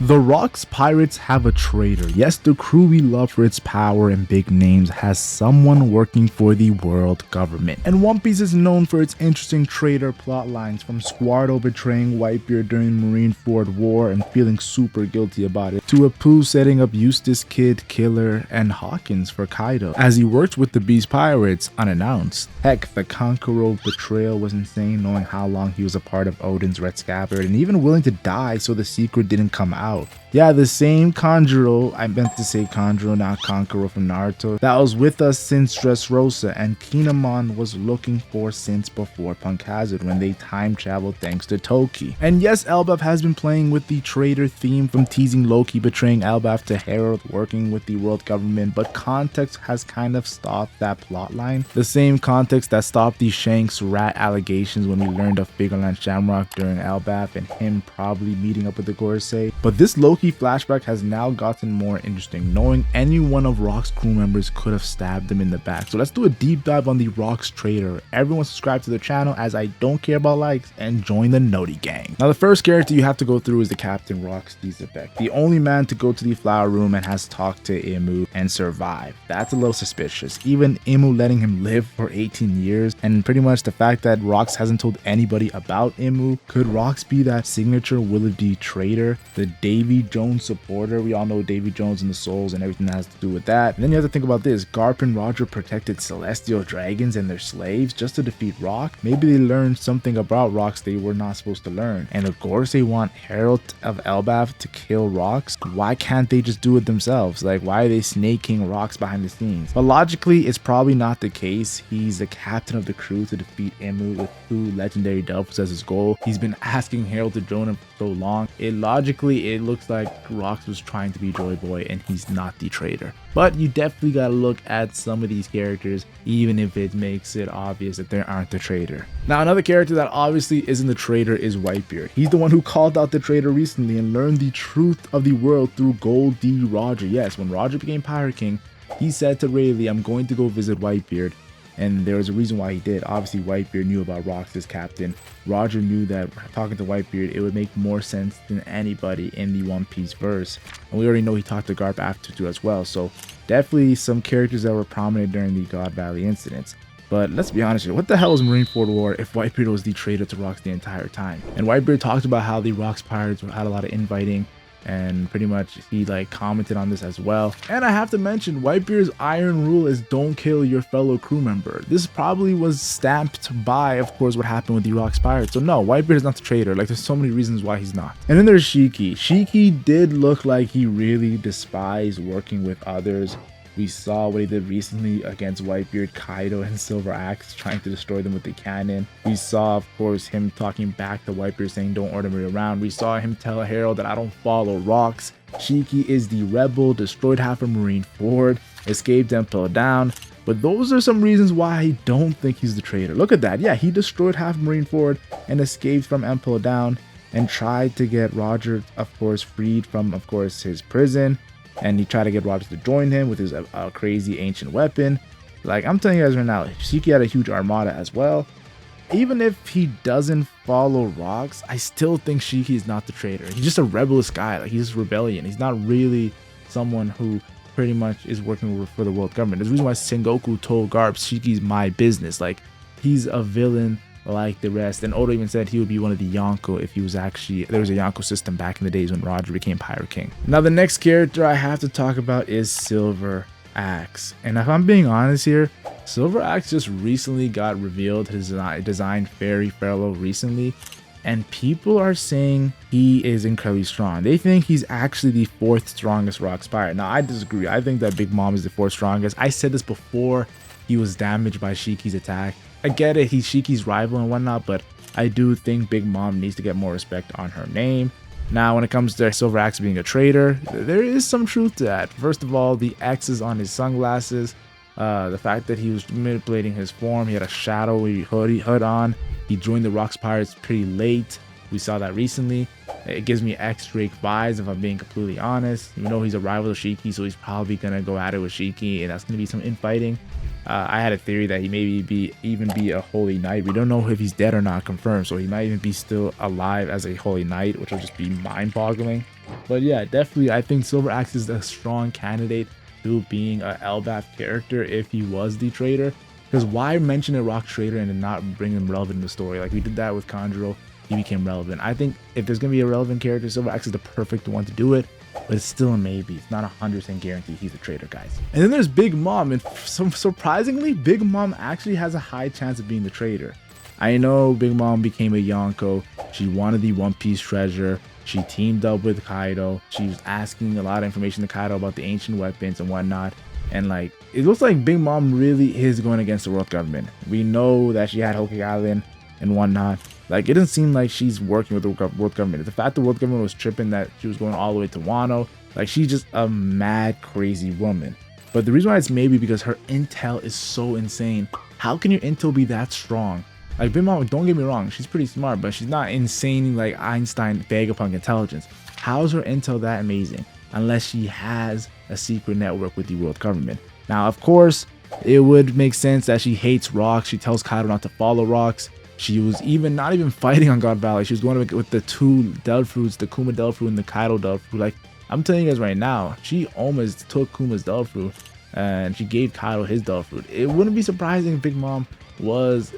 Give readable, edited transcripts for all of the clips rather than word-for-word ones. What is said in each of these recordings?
The Rocks Pirates have a traitor. Yes, the crew we love for its power and big names has someone working for the world government. And One Piece is known for its interesting traitor plot lines, from Squardo betraying Whitebeard during Marineford War and feeling super guilty about it, to Apu setting up Eustace Kid, Killer, and Hawkins for Kaido, as he worked with the Beast Pirates unannounced. Heck, the Kankuro betrayal was insane, knowing how long he was a part of Odin's Red Scabbard and even willing to die so the secret didn't come out. Yeah, the same Kanjuro, I meant to say Kanjuro, not Kankuro from Naruto, that was with us since Dressrosa and Kinemon was looking for since before Punk Hazard when they time traveled thanks to Toki. And yes, Elbaf has been playing with the traitor theme, from teasing Loki betraying Elbaf to Herald working with the world government, but context has kind of stopped that plotline. The same context that stopped the Shanks rat allegations when we learned of Figureland Shamrock during Elbaf and him probably meeting up with the Gorosei. But this Loki flashback has now gotten more interesting, knowing any one of Rock's crew members could have stabbed him in the back. So let's do a deep dive on the Rock's traitor. Everyone subscribe to the channel, as I don't care about likes, and join the Noti gang. Now the first character you have to go through is the Captain Rocks D Xebec, the only man to go to the flower room and has talked to Imu and survived. That's a little suspicious, even Imu letting him live for 18 years, and pretty much the fact that Rocks hasn't told anybody about Imu. Could Rocks be that signature Willoughby traitor, the Davy Jones supporter? We all know Davy Jones and the souls and everything that has to do with that. And then you have to think about this: Garp and Roger protected celestial dragons and their slaves just to defeat Rock. Maybe they learned something about Rocks they were not supposed to learn. And of course they want Herald of Elbaf to kill Rocks. Why can't they just do it themselves? Like, why are they snaking Rocks behind the scenes? But logically, it's probably not the case. He's the captain of the crew to defeat Imu with 2 legendary doubles as his goal. He's been asking Herald to join him for so long. Logically, it looks like Rocks was trying to be Joy Boy and he's not the traitor. But you definitely gotta look at some of these characters, even if it makes it obvious that they aren't the traitor. Now another character that obviously isn't the traitor is Whitebeard. He's the one who called out the traitor recently and learned the truth of the world through Gold D Roger. Yes, when Roger became Pirate King, he said to Rayleigh, "I'm going to go visit Whitebeard." And there was a reason why he did. Obviously, Whitebeard knew about Rocks as captain. Roger knew that talking to Whitebeard, it would make more sense than anybody in the One Piece verse. And we already know he talked to Garp after too as well. So definitely some characters that were prominent during the God Valley incidents. But let's be honest here, what the hell is Marineford War if Whitebeard was the traitor to Rocks the entire time? And Whitebeard talked about how the Rocks pirates had a lot of infighting, and pretty much he commented on this as well. And I have to mention, Whitebeard's iron rule is don't kill your fellow crew member. This probably was stamped by, of course, what happened with the Rocks Pirates. So no, Whitebeard is not the traitor. Like, there's so many reasons why he's not. And then there's Shiki. Shiki did look like he really despised working with others. We saw what he did recently against Whitebeard, Kaido, and Silver Axe, trying to destroy them with the cannon. We saw, of course, him talking back to Whitebeard, saying don't order me around. We saw him tell Herald that I don't follow Rocks. Shiki is the rebel, destroyed half of Marineford, escaped Impel Down. But those are some reasons why I don't think he's the traitor. Look at that. Yeah, he destroyed half of Marineford and escaped from Impel Down and tried to get Roger, of course, freed from, of course, his prison. And he tried to get Roger to join him with his crazy ancient weapon. Like, I'm telling you guys right now, Shiki had a huge armada as well. Even if he doesn't follow Rocks, I still think Shiki is not the traitor. He's just a rebellious guy. Like, he's just rebellion. He's not really someone who pretty much is working for the world government. There's a reason why Sengoku told Garp, Shiki's my business. Like, he's a villain like the rest. And Oda even said he would be one of the Yonko if he was actually, there was a Yonko system back in the days when Roger became Pirate King. Now the next character I have to talk about is Silver Axe. And if I'm being honest here, Silver Axe just recently got revealed, his design Fairy Fellow recently, and people are saying he is incredibly strong. They think he's actually the 4th strongest Rocks pirate. Now I disagree. I think that Big Mom is the 4th strongest. I said this before he was damaged by Shiki's attack. I get it, he's Shiki's rival and whatnot, but I do think Big Mom needs to get more respect on her name. Now, when it comes to Silver Axe being a traitor, there is some truth to that. First of all, the X's on his sunglasses, the fact that he was manipulating his form, he had a shadowy hood on, he joined the Rocks Pirates pretty late. We saw that recently. It gives me X-Drake vibes, if I'm being completely honest. You know, he's a rival of Shiki, so he's probably gonna go at it with Shiki, and that's gonna be some infighting. I had a theory that he maybe even be a holy knight. We don't know if he's dead or not confirmed, so he might even be still alive as a holy knight, which will just be mind-boggling. But yeah, definitely I think Silver Axe is a strong candidate to being a LBAF character if he was the traitor. Because why mention a rock traitor and then not bring him relevant in the story? Like we did that with Conjuro, he became relevant. I think if there's gonna be a relevant character, Silver Axe is the perfect one to do it. But it's still a maybe. It's not 100% guaranteed he's a traitor, guys. And then there's Big Mom, and surprisingly, Big Mom actually has a high chance of being the traitor. I know Big Mom became a Yonko. She wanted the One Piece treasure. She teamed up with Kaido. She was asking a lot of information to Kaido about the ancient weapons and whatnot. And like, it looks like Big Mom really is going against the world government. We know that she had Hoki Island and whatnot. Like, it doesn't seem like she's working with the world government. The fact the world government was tripping that she was going all the way to Wano, like, she's just a mad, crazy woman. But the reason why it's maybe because her intel is so insane. How can your intel be that strong? Like, Big Mom, don't get me wrong, she's pretty smart, but she's not insane like Einstein Vegapunk intelligence. How's her intel that amazing? Unless she has a secret network with the world government. Now, of course, it would make sense that she hates rocks. She tells Kaido not to follow rocks. She was not even fighting on God Valley. She was going with the two Del Fruits, the Kuma Del Fruit and the Kaido Del Fruit. Like, I'm telling you guys right now, she almost took Kuma's Del Fruit and she gave Kaido his Del Fruit. It wouldn't be surprising if Big Mom was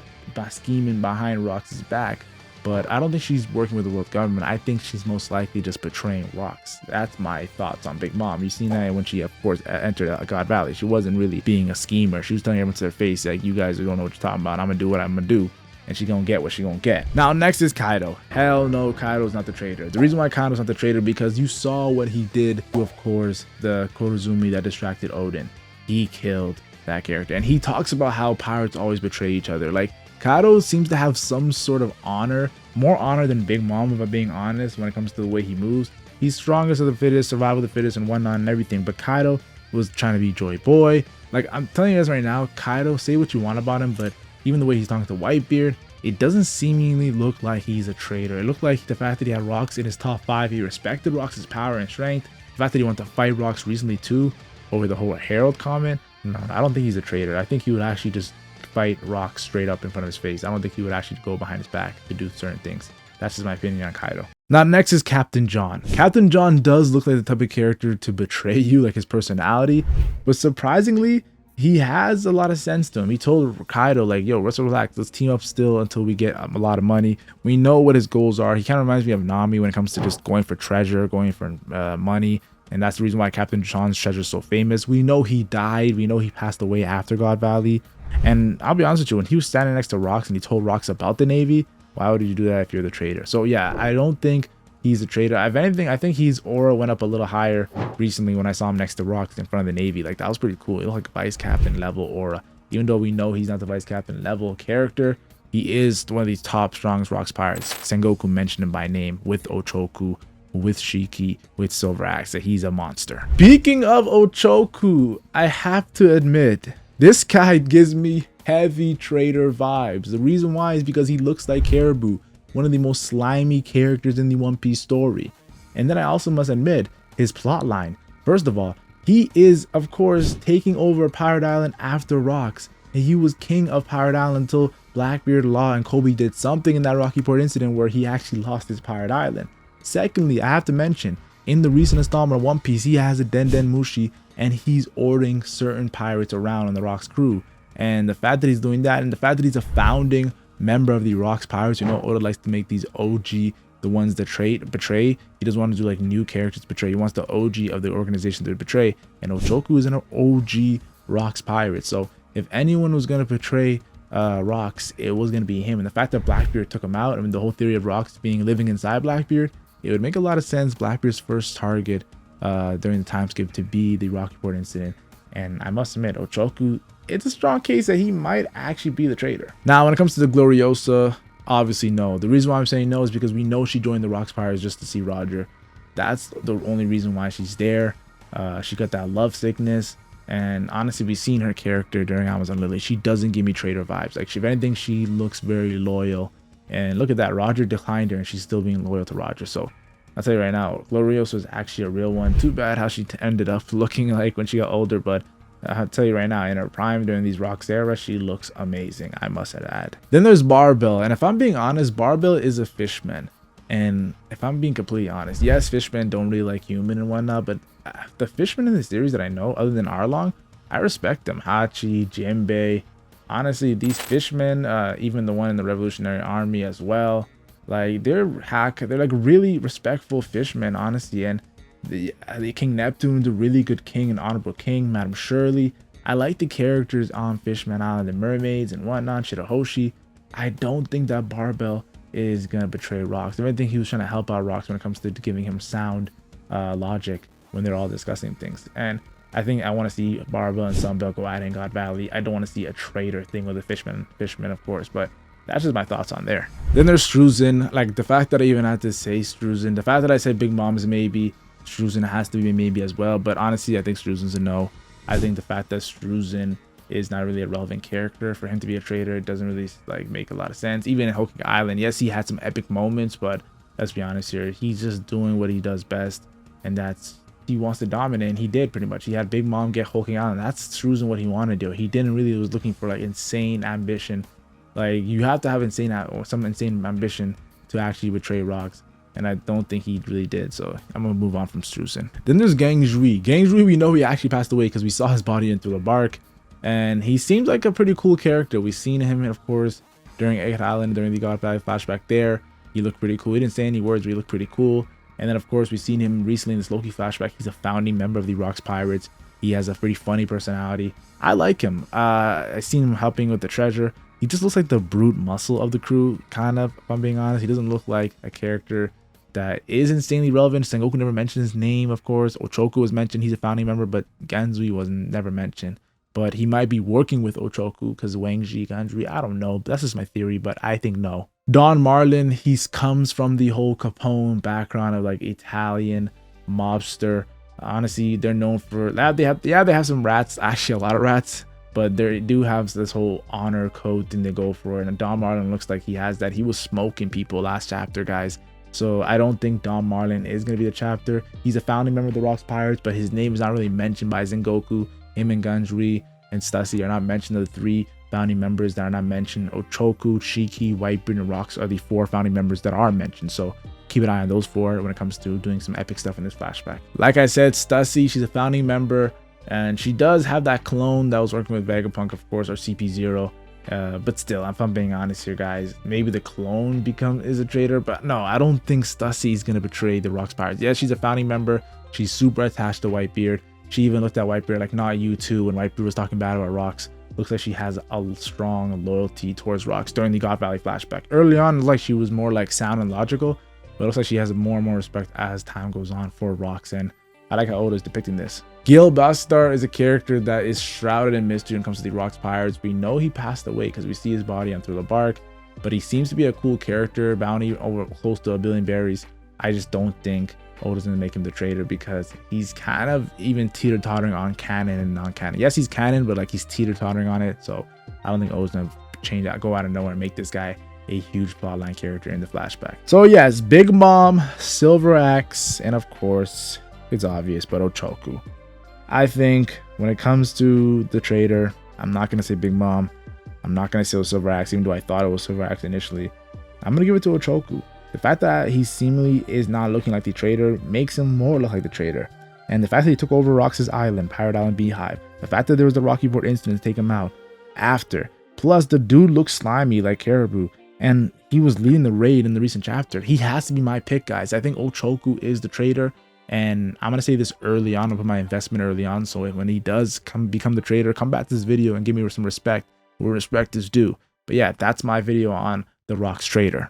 scheming behind Rox's back, but I don't think she's working with the world government. I think she's most likely just betraying Rox. That's my thoughts on Big Mom. You've seen that when she, of course, entered God Valley. She wasn't really being a schemer. She was telling everyone to their face, like, you guys don't know what you're talking about. I'm gonna do what I'm gonna do. And she's gonna get what she's gonna get. Now, next is Kaido. Hell no, Kaido's not the traitor. The reason why Kaido's not the traitor because you saw what he did to, of course, the Korozumi that distracted Odin. He killed that character. And he talks about how pirates always betray each other. Like, Kaido seems to have some sort of honor, more honor than Big Mom, if I'm being honest, when it comes to the way he moves. He's strongest of the fittest, survival of the fittest, and whatnot and everything. But Kaido was trying to be Joy Boy. Like, I'm telling you guys right now, Kaido, say what you want about him, but even the way he's talking to Whitebeard, it doesn't seemingly look like he's a traitor. It looked like the fact that he had Rox in his top 5, he respected Rox's power and strength. The fact that he wanted to fight Rox recently too, over the whole Herald comment, no, I don't think he's a traitor. I think he would actually just fight Rox straight up in front of his face. I don't think he would actually go behind his back to do certain things. That's just my opinion on Kaido. Now, next is Captain John. Captain John does look like the type of character to betray you, like his personality, but surprisingly, he has a lot of sense to him. He told Kaido, like, yo, let's relax. Let's team up still until we get a lot of money. We know what his goals are. He kind of reminds me of Nami when it comes to just going for treasure, going for money. And that's the reason why Captain John's treasure is so famous. We know he died. We know he passed away after God Valley. And I'll be honest with you, when he was standing next to Rox and he told Rox about the Navy, why would you do that if you're the traitor? So yeah, I don't think he's a traitor. If anything, I think his aura went up a little higher recently when I saw him next to Rox in front of the Navy. Like, that was pretty cool. It looked like vice captain level aura. Even though we know he's not the vice captain level character, he is one of these top strongest Rox pirates. Sengoku mentioned him by name with Ochoku, with Shiki, with Silver Axe, that he's a monster. Speaking of Ochoku, I have to admit, this guy gives me heavy traitor vibes. The reason why is because he looks like Caribou, one of the most slimy characters in the One Piece story. And then I also must admit his plot line. First of all, he is, of course, taking over Pirate Island after Rox. And he was king of Pirate Island until Blackbeard, Law, and Kobe did something in that Rocky Port incident where he actually lost his Pirate Island. Secondly, I have to mention, in the recent installment of One Piece, he has a Den Den Mushi, and he's ordering certain pirates around on the Rox crew. And the fact that he's doing that, and the fact that he's a founding member of the Rox Pirates, you know, Oda likes to make these OG, the ones that betray. He doesn't want to do like new characters betray. He wants the OG of the organization to betray. And Ochoku is an OG Rox pirate. So if anyone was going to betray Rox, it was going to be him. And the fact that Blackbeard took him out, I mean, the whole theory of Rox being living inside Blackbeard, it would make a lot of sense. Blackbeard's first target during the time skip to be the Rocky Port incident. And I must admit, Ochoku, it's a strong case that he might actually be the traitor. Now, when it comes to the Gloriosa, obviously no. The reason why I'm saying no is because we know she joined the Rox Pirates just to see Roger. That's the only reason why she's there. She got that love sickness. And honestly, we've seen her character during Amazon Lily. She doesn't give me traitor vibes. Like, if anything, she looks very loyal. And look at that. Roger declined her and she's still being loyal to Roger. So I'll tell you right now, Gloriosa is actually a real one. Too bad how she ended up looking like when she got older, but I'll tell you right now, in her prime during these Rocks era, she looks amazing, I must add. Then there's Barbell, and if I'm being honest, Barbell is a fishman. And if I'm being completely honest, yes, fishmen don't really like human and whatnot, but the fishmen in the series that I know, other than Arlong, I respect them. Hachi, Jinbei, honestly, these fishmen, even the one in the Revolutionary Army as well, like they're like really respectful fishmen, honestly. And the King Neptune's a really good king, an honorable king. Madame Shirley, I like the characters on Fishman Island, the mermaids and whatnot. Shirahoshi, I don't think that Barbell is gonna betray Rocks. I don't think he was trying to help out Rocks when it comes to giving him sound logic when they're all discussing things. And I think I want to see Barbell and Sunbelt go at it in God Valley. I don't want to see a traitor thing with the Fishman, of course, but that's just my thoughts on there. Then there's Struzan. Like the fact that I even had to say Struzan, the fact that I said Big Mom is maybe, Struzan has to be maybe as well. But honestly, I think Struzan's a no. I think the fact that Struzan is not really a relevant character for him to be a traitor, it doesn't really like make a lot of sense. Even in Hulking Island, yes, he had some epic moments, but let's be honest here, he's just doing what he does best, and that's he wants to dominate, and he did pretty much. He had Big Mom get Hulking Island. That's Struzan what he wanted to do. He didn't really was looking for like insane ambition. Like you have to have insane or some insane ambition to actually betray Rocks, and I don't think he really did. So I'm gonna move on from Struzan. Then there's Gang Zhui. Gang Zhui, we know he actually passed away because we saw his body in Through the Bark, and he seems like a pretty cool character. We've seen him, of course, during Egghead Island, during the God Valley flashback there. He looked pretty cool. He didn't say any words, but he looked pretty cool. And then, of course, we've seen him recently in this Loki flashback. He's a founding member of the Rocks Pirates. He has a pretty funny personality. I like him. I've seen him helping with the treasure. He just looks like the brute muscle of the crew, kind of, if I'm being honest. He doesn't look like a character that is insanely relevant. Sengoku never mentioned his name, of course. Ochoku was mentioned. He's a founding member, but Ganzui was never mentioned. But he might be working with Ochoku because Wangji, Ganzui, I don't know. That's just my theory, but I think no. Don Marlin, he comes from the whole Capone background of like Italian mobster. Honestly, they're known for they have some rats, actually a lot of rats, but they do have this whole honor code thing they go for, and Don Marlin looks like he has that. He was smoking people last chapter, guys. So I don't think Don Marlin is going to be the chapter. He's a founding member of the Rocks Pirates, but his name is not really mentioned by Sengoku. Him and Ganjuri and Stussy are not mentioned. The three founding members that are not mentioned. Ochoku, Shiki, Whitebeard, and Rocks are the four founding members that are mentioned. So keep an eye on those four when it comes to doing some epic stuff in this flashback. Like I said, Stussy, she's a founding member, and she does have that clone that was working with Vegapunk, of course, or CP0. But still, if I'm being honest here, guys, maybe the clone is a traitor, but no, I don't think Stussy is gonna betray the Rocks Pirates. Yeah, she's a founding member. She's super attached to Whitebeard. She even looked at Whitebeard like, not you too, when Whitebeard was talking bad about Rocks. Looks like she has a strong loyalty towards Rocks during the God Valley flashback. Early on, it was like she was more like sound and logical, but it looks like she has more and more respect as time goes on for Rocks, and I like how Oda is depicting this. Gil Bastar is a character that is shrouded in mystery when it comes to the Rocks Pirates. We know he passed away because we see his body on Through the Bark, but he seems to be a cool character, bounty over close to 1 billion berries. I just don't think Oda's gonna make him the traitor because he's kind of even teeter-tottering on canon and non-canon. Yes, he's canon, but like he's teeter-tottering on it. So I don't think Oda's gonna change that, go out of nowhere and make this guy a huge plotline character in the flashback. So yes, Big Mom, Silver Axe, and of course, it's obvious, but Ochoku. I think when it comes to the traitor, I'm not gonna say Big Mom. I'm not gonna say Silver Axe, even though I thought it was Silver Axe initially. I'm gonna give it to Ochoku. The fact that he seemingly is not looking like the traitor makes him more look like the traitor. And the fact that he took over Rocks' island, Pirate Island Beehive, the fact that there was the Rocky Board incident to take him out after, plus the dude looks slimy like Caribou, and he was leading the raid in the recent chapter. He has to be my pick, guys. I think Ochoku is the traitor, and I'm gonna say this early on. I'll put my investment early on, so when he does become the traitor, come back to this video and give me some respect where respect is due. But yeah, that's my video on the Rocks traitor.